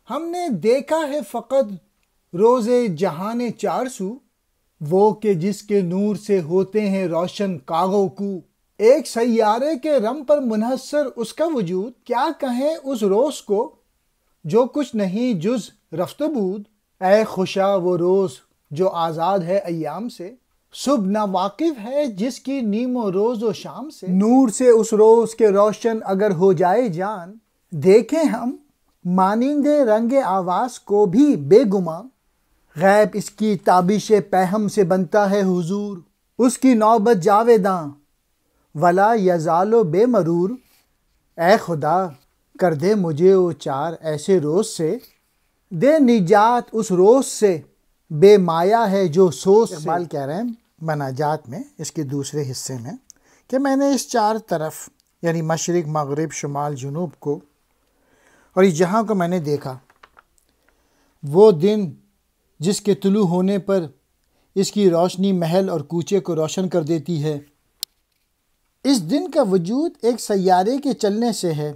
ہم نے دیکھا ہے فقط روز جہان چار سو، وہ کہ جس کے نور سے ہوتے ہیں روشن کاغوں کو، ایک سیارے کے رم پر منحصر اس کا وجود، کیا کہیں اس روز کو جو کچھ نہیں جز رفت بود، اے خوشا وہ روز جو آزاد ہے ایام سے، صبح نا واقف ہے جس کی نیم و روز و شام سے، نور سے اس روز کے روشن اگر ہو جائے جان، دیکھیں ہم مانند رنگ آواز کو بھی بے گماں، غیب اس کی تابش پہم سے بنتا ہے حضور، اس کی نوبت جاویداں ولا یزال و بے مرور، اے خدا کر دے مجھے وہ چار ایسے روز سے، دے نجات اس روز سے بے مایا ہے جو سوز سے۔ اقبال کہہ رہے ہیں مناجات میں اس کے دوسرے حصے میں کہ میں نے اس چار طرف یعنی مشرق مغرب شمال جنوب کو اور اس جہاں کو میں نے دیکھا، وہ دن جس کے طلوع ہونے پر اس کی روشنی محل اور کوچے کو روشن کر دیتی ہے، اس دن کا وجود ایک سیارے کے چلنے سے ہے،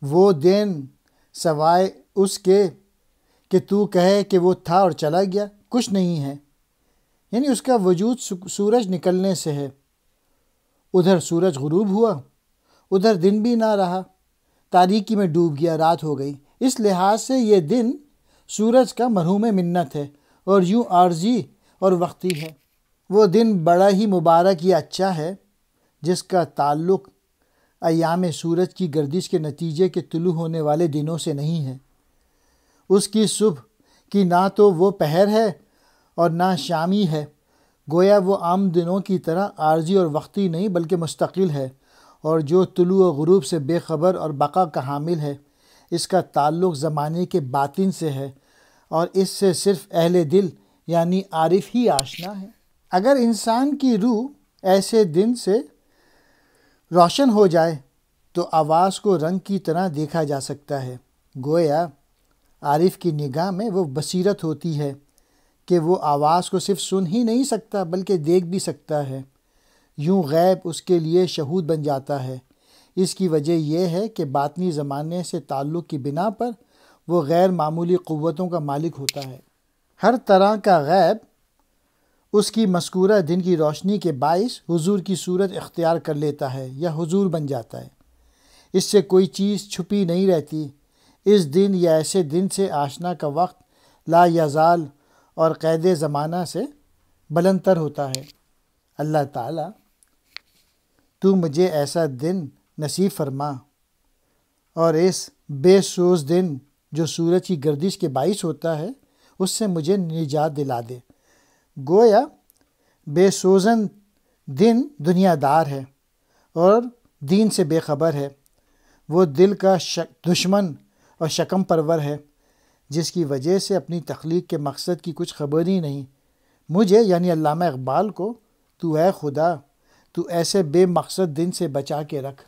وہ دن سوائے اس کے کہ تو کہے کہ وہ تھا اور چلا گیا کچھ نہیں ہے، یعنی اس کا وجود سورج نکلنے سے ہے، ادھر سورج غروب ہوا، ادھر دن بھی نہ رہا، تاریکی میں ڈوب گیا، رات ہو گئی، اس لحاظ سے یہ دن سورج کا مرہوم منت ہے اور یوں عارضی اور وقتی ہے۔ وہ دن بڑا ہی مبارک یا اچھا ہے جس کا تعلق ایام سورج کی گردش کے نتیجے کے طلوع ہونے والے دنوں سے نہیں ہے، اس کی صبح کی نہ تو وہ پہر ہے اور نہ شامی ہے، گویا وہ عام دنوں کی طرح عارضی اور وقتی نہیں بلکہ مستقل ہے، اور جو طلوع و غروب سے بے خبر اور بقا کا حامل ہے، اس کا تعلق زمانے کے باطن سے ہے اور اس سے صرف اہل دل یعنی عارف ہی آشنا ہے۔ اگر انسان کی روح ایسے دن سے روشن ہو جائے تو آواز کو رنگ کی طرح دیکھا جا سکتا ہے، گویا عارف کی نگاہ میں وہ بصیرت ہوتی ہے کہ وہ آواز کو صرف سن ہی نہیں سکتا بلکہ دیکھ بھی سکتا ہے، یوں غیب اس کے لیے شہود بن جاتا ہے۔ اس کی وجہ یہ ہے کہ باطنی زمانے سے تعلق کی بنا پر وہ غیر معمولی قوتوں کا مالک ہوتا ہے۔ ہر طرح کا غیب اس کی مذکورہ دن کی روشنی کے باعث حضور کی صورت اختیار کر لیتا ہے یا حضور بن جاتا ہے، اس سے کوئی چیز چھپی نہیں رہتی۔ اس دن یا ایسے دن سے آشنا کا وقت لا یزال اور قید زمانہ سے بلند تر ہوتا ہے۔ اللہ تعالیٰ تو مجھے ایسا دن نصیب فرما اور اس بے سوز دن جو سورج کی گردش کے باعث ہوتا ہے اس سے مجھے نجات دلا دے۔ گویا بے سوزن دن دنیا دار ہے اور دین سے بے خبر ہے، وہ دل کا دشمن اور شکم پرور ہے جس کی وجہ سے اپنی تخلیق کے مقصد کی کچھ خبر ہی نہیں۔ مجھے یعنی علامہ اقبال کو تو اے خدا تو ایسے بے مقصد دن سے بچا کے رکھ۔